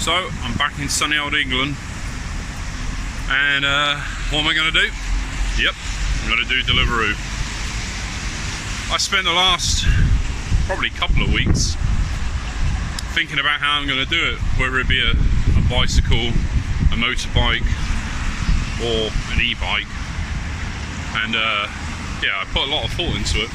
So, I'm back in sunny old England, and what am I going to do? Yep, I'm going to do Deliveroo. I spent the last probably couple of weeks thinking about how I'm going to do it, whether it be a bicycle, a motorbike, or an e-bike, and yeah, I put a lot of thought into it.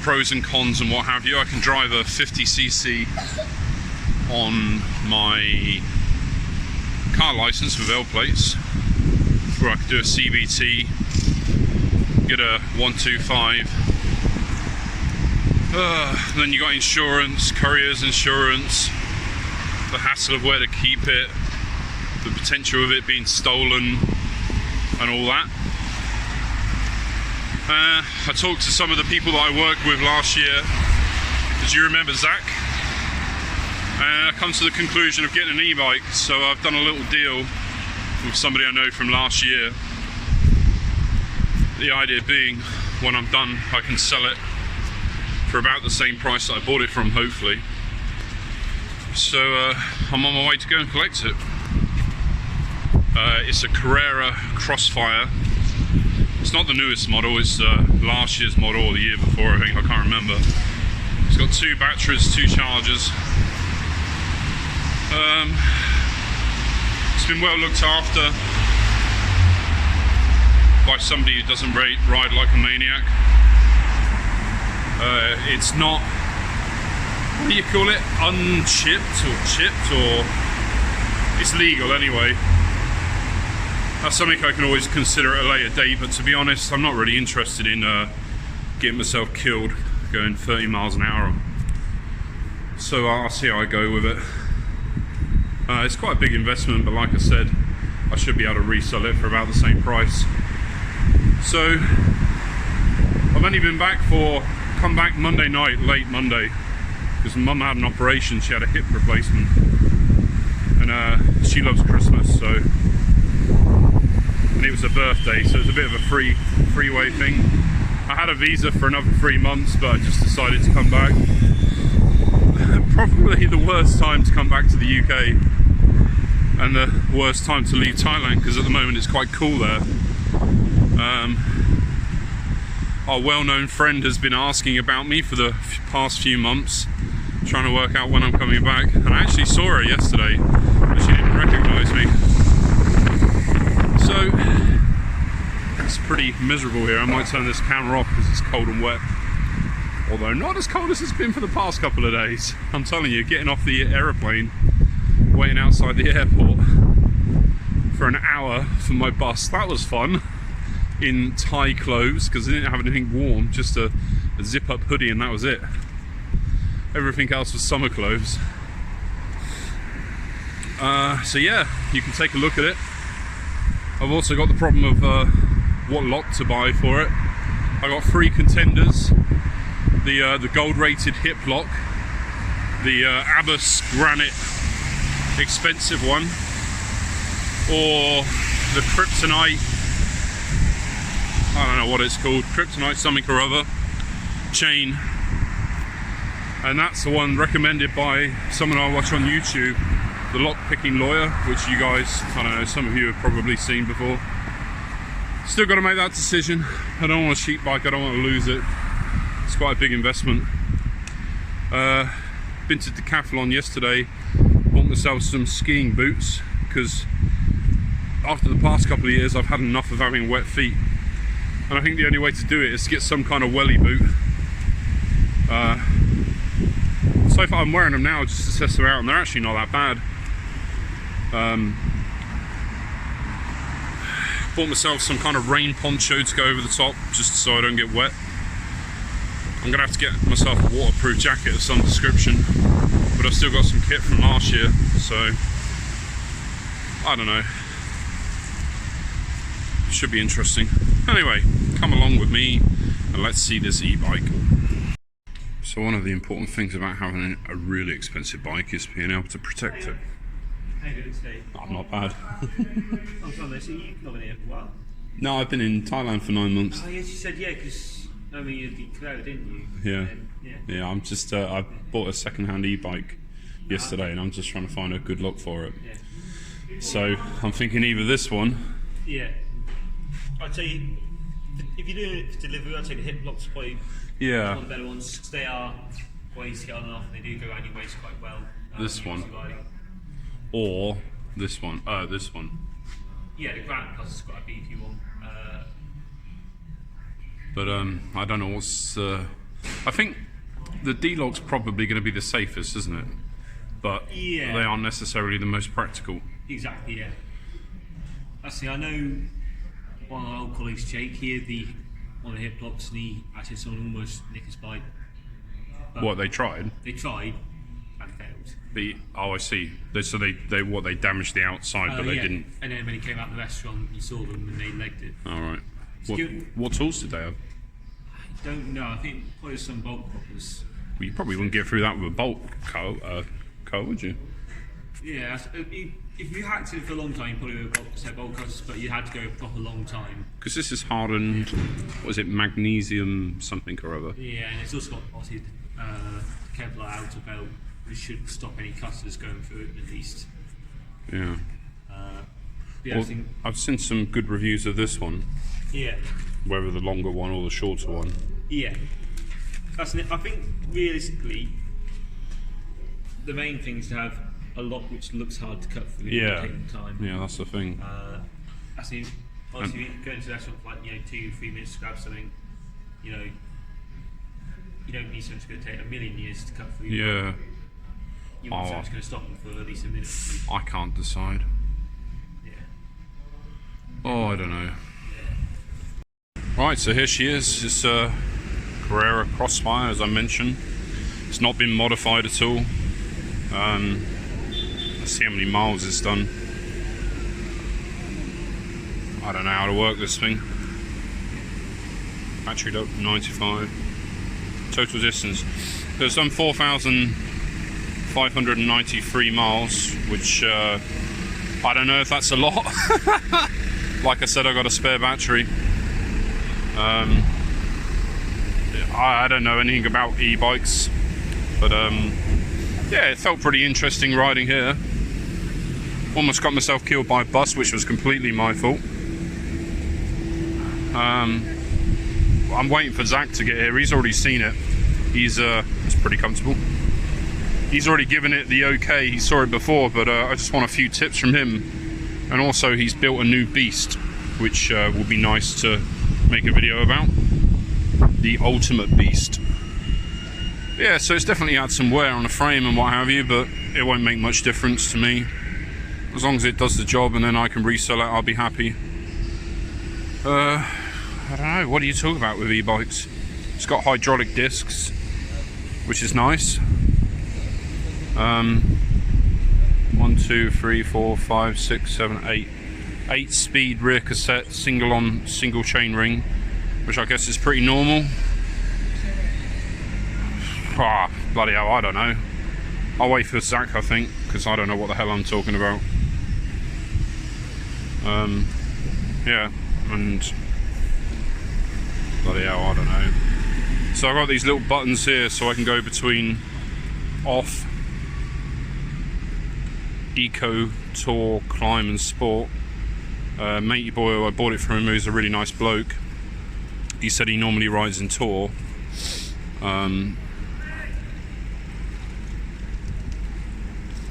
Pros and cons and what have you. I can drive a 50cc on my car license with L plates, or I could do a CVT, get a 125. Then you got insurance, courier's insurance, the hassle of where to keep it, the potential of it being stolen, and all that. I talked to some of the people that I worked with last year. Do you remember Zach? And I come to the conclusion of getting an e-bike, so I've done a little deal with somebody I know from last year. The idea being, when I'm done, I can sell it for about the same price that I bought it from, hopefully. So I'm on my way to go and collect it. It's a Carrera Crossfire. It's not the newest model, it's last year's model or the year before, I think, I can't remember. It's got 2 batteries, 2 chargers. It's been well looked after by somebody who doesn't ride like a maniac. It's not, what do you call it, unchipped or chipped, or it's legal anyway. That's something I can always consider at a later date, but to be honest, I'm not really interested in getting myself killed going 30 miles an hour. So I'll see how I go with it. It's quite a big investment, but like I said, I should be able to resell it for about the same price. So I've only been back come back Monday night, late Monday, because Mum had an operation. She had a hip replacement, and she loves Christmas, so. And it was her birthday, so it was a bit of a freeway thing. I had a visa for another 3 months, but I just decided to come back. Probably the worst time to come back to the UK, and the worst time to leave Thailand, because at the moment it's quite cool there. Our well-known friend has been asking about me for the past few months, trying to work out when I'm coming back, and I actually saw her yesterday, but she didn't recognise me. So it's pretty miserable here. I might turn this camera off because it's cold and wet, although not as cold as it's been for the past couple of days. I'm telling you, getting off the aeroplane, waiting outside the airport for an hour for my bus, that was fun, in Thai clothes, because I didn't have anything warm, just a zip up hoodie, and that was it. Everything else was summer clothes. So yeah, you can take a look at it. I've also got the problem of what lock to buy for it. I got 3 contenders: the gold rated hip lock, the Abbas granite expensive one, or the kryptonite, I don't know what it's called, kryptonite something or other chain. And that's the one recommended by someone I watch on YouTube, the Lock Picking Lawyer, which you guys, I don't know, some of you have probably seen before. Still got to make that decision. I don't want a cheap bike, I don't want to lose it. It's quite a big investment. Been to Decathlon yesterday, bought myself some skiing boots, because after the past couple of years I've had enough of having wet feet. And I think the only way to do it is to get some kind of welly boot. So far I'm wearing them now just to test them out, and they're actually not that bad. Bought myself some kind of rain poncho to go over the top, just so I don't get wet. I'm gonna have to get myself a waterproof jacket of some description, but I've still got some kit from last year, so I don't know. Should be interesting. Anyway, come along with me and let's see this e-bike. So one of the important things about having a really expensive bike is being able to protect it. How you doing today? I'm not bad. I'm sorry, so you've not been here for a while? No, I've been in Thailand for 9 months. Oh yes, you said yeah, because I mean you declared, didn't you? Yeah. Yeah. Yeah, I'm just, I bought a second-hand e-bike yesterday, and I'm just trying to find a good lock for it. Yeah. So I'm thinking either this one. Yeah. I'd say if you're doing it for delivery, I'd say the hip locks probably Yeah. one of the better ones. 'Cause they are quite easy to get on and off, and they do go around your waist quite well. This one. Like, Or this one. This one. yeah, the Grant Plus has got a BP one. But I don't know what's. I think the D-Lock's probably going to be the safest, isn't it? But Yeah. they aren't necessarily the most practical. Exactly, yeah. Actually, I know one of our old colleagues, Jake, he had one of the hip locks, and he actually saw almost nick his bike. But What they tried? they tried and failed. I see. So they damaged the outside, but they Yeah. didn't. And then when he came out of the restaurant, he saw them and they legged it. All right. Excuse- What tools did they have? I don't know. I think probably some bolt poppers. Well, you probably wouldn't get through that with a bolt car, would you? Yeah, if you hacked it for a long time, you probably would have bolt cutters, but you had to go a proper long time. Because this is hardened. What is it? Magnesium something or other. Yeah, and it's also got obviously Kevlar outer belt, which should stop any cutters going through it at least. Yeah. Yeah, Well, I've seen some good reviews of this one, yeah, whether the longer one or the shorter one. yeah. I think realistically, the main thing is to have a lock which looks hard to cut through. Yeah. Taking time. Yeah, that's the thing. Obviously, if you go into the restaurant for like 2-3 minutes to grab something, you don't need something that's going to take a million years to cut through. Yeah. You want something that's going to stop them for at least a minute. I can't decide. Yeah. Oh, I don't know. Right, so here she is. It's a Carrera Crossfire, as I mentioned. It's not been modified at all. Let's see how many miles it's done. I don't know how to work this thing. Battery up 95. Total distance. So it's done 4,593 miles, which I don't know if that's a lot. Like I said, I got a spare battery. I don't know anything about e-bikes, but yeah, it felt pretty interesting riding here. Almost got myself killed by a bus, which was completely my fault. I'm waiting for Zach to get here. He's already seen it. It's pretty comfortable. He's already given it the okay. He saw it before, but I just want a few tips from him. And also, he's built a new beast, which will be nice to make a video about. The ultimate beast. Yeah, so it's definitely had some wear on the frame and what have you, but it won't make much difference to me. As long as it does the job and then I can resell it, I'll be happy. I don't know, what do you talk about with e-bikes? It's got hydraulic discs, which is nice. 1, 2, 3, 4, 5, 6, 7, 8. 8-speed rear cassette, single chain ring, which I guess is pretty normal. Ah, bloody hell, I don't know. I'll wait for Zach, I think, because I don't know what the hell I'm talking about. Yeah, and bloody hell, I don't know. So I've got these little buttons here so I can go between off, eco, tour, climb and sport. Matey boy who I bought it from him, who's a really nice bloke, he said he normally rides in tour. And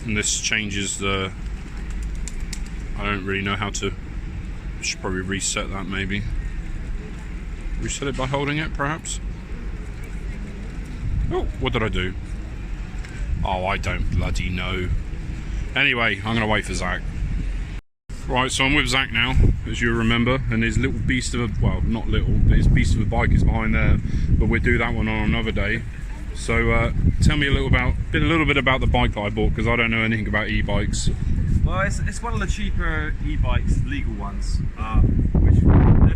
this changes the, I don't really know how to, should probably reset that maybe. Reset it by holding it perhaps? Oh, what did I do? Oh, I don't bloody know. Anyway, I'm gonna wait for Zach. Right, so I'm with Zach now, as you remember, and his little beast of a, well, not little, but his beast of a bike is behind there, but we'll do that one on another day. So tell me a little bit about the bike that I bought, because I don't know anything about e-bikes. Well, it's one of the cheaper e-bikes, legal ones, which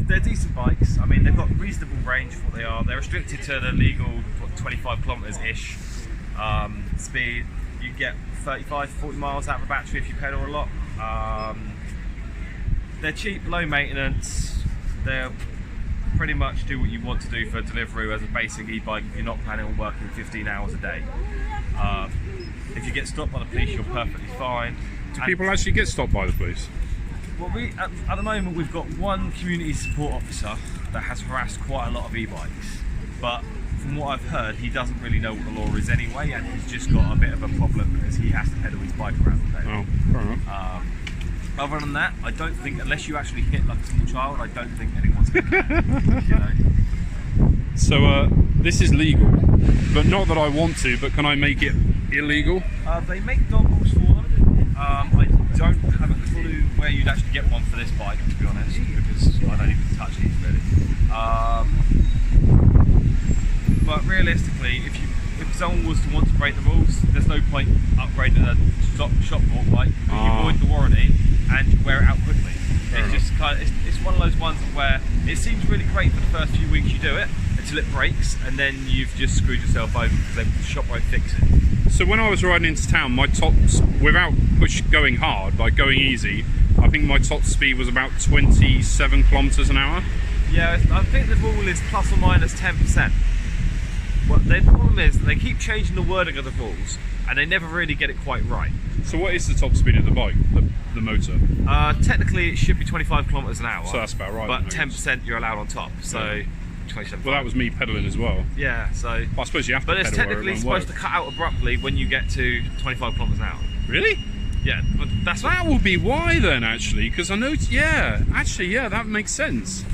they're decent bikes. I mean, they've got reasonable range for what they are. They're restricted to the legal 25 kilometers-ish speed. You get 35 to 40 miles out of a battery if you pedal a lot. They're cheap, low maintenance. They're pretty much do what you want to do for Deliveroo as a basic e-bike if you're not planning on working 15 hours a day. If you're get stopped by the police, you're perfectly fine. Do people actually get stopped by the police? Well, at the moment we've got one community support officer that has harassed quite a lot of e-bikes, but from what I've heard, he doesn't really know what the law is anyway, and he's just got a bit of a problem because he has to pedal his bike around the day. Oh, fair enough. Other than that, I don't think, unless you actually hit like a small child, I don't think anyone's going to, you know. So this is legal, but not that I want to, but can I make it illegal? They make dongles for them. I don't have a clue where you'd actually get one for this bike, to be honest, because I don't even touch these really. But realistically, if someone was to want to break the rules, there's no point upgrading a shop bought bike because you void the warranty and you wear it out quickly. It's just kind of, it's one of those ones where it seems really great for the first few weeks you do it until it breaks, and then you've just screwed yourself over because the shop won't fix it. So when I was riding into town, my tops, without going hard, like going easy, I think my top speed was about 27 kilometers an hour. Yeah, I think the rule is plus or minus 10%. Well, the problem is that they keep changing the wording of the rules, and they never really get it quite right. So what is the top speed of the bike, the motor? Technically, it should be 25 kilometers an hour. So that's about right. But 10% you're allowed on top. So. Yeah. 27. Well, that was me pedaling as well. Yeah, so. Well, I suppose you have to. But it's technically supposed to cut out abruptly when you get to 25 kilometers an hour. Really? Yeah, but that would be why then, actually, because I know. Yeah, actually, yeah, that makes sense.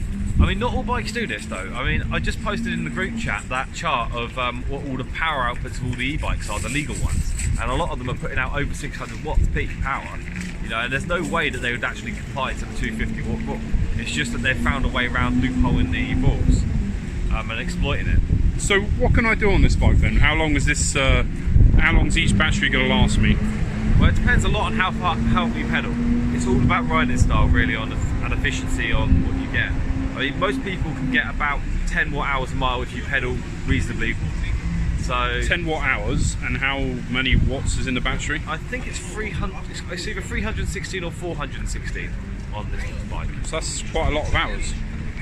I mean, not all bikes do this though. I mean, I just posted in the group chat that chart of what all the power outputs of all the e-bikes are, the legal ones, and a lot of them are putting out over 600 watts peak power. You know, and there's no way that they would actually comply to the 250 watt rule. It's just that they've found a way around loopholing the rules and exploiting it. So what can I do on this bike then? How long is this? How long is each battery going to last me? Well, it depends a lot on how you pedal. It's all about riding style, really, and efficiency on what you get. I mean, most people can get about 10 watt hours a mile if you pedal reasonably. So 10 watt hours, and how many watts is in the battery? I think it's 300. It's either 316 or 416 on this bike. So that's quite a lot of hours.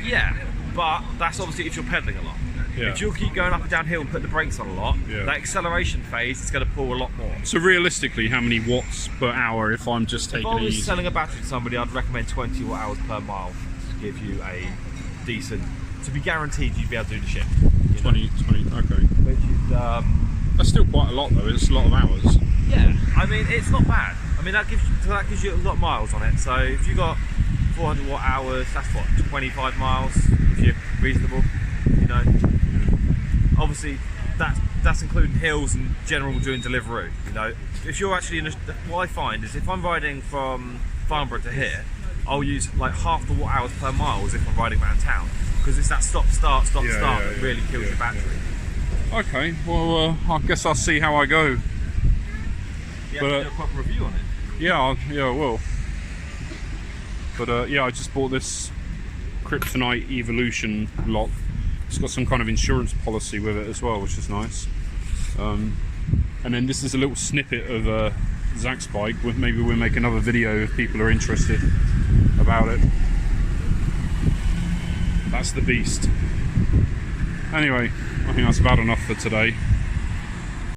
Yeah, but that's obviously if you're pedaling a lot. Yeah. If you'll keep going up and down hill and put the brakes on a lot, that acceleration phase is going to pull a lot more. So realistically, how many watts per hour if I'm just taking it easy? If I was selling a battery to somebody, I'd recommend 20 watt hours per mile to give you a decent, to be guaranteed you'd be able to do the shift. 20, okay. Which is that's still quite a lot though. It's a lot of hours. Yeah, I mean it's not bad. I mean that gives you a lot of miles on it. So if you got 400 watt hours, that's what, 25 miles if you're reasonable. You know, obviously that's including hills and general doing Deliveroo. You know, if you're actually what I find is if I'm riding from Farnborough to here, I'll use like half the watt hours per mile as if I'm riding around town, because it's that stop start that really kills the battery. Okay, well I guess I'll see how I go. You have to do a proper review on it. Yeah, I will. But yeah, I just bought this Kryptonite Evolution lock. It's got some kind of insurance policy with it as well, which is nice. And then this is a little snippet of Zach's bike. Maybe we'll make another video if people are interested about it. That's the beast. Anyway, I think that's about enough for today.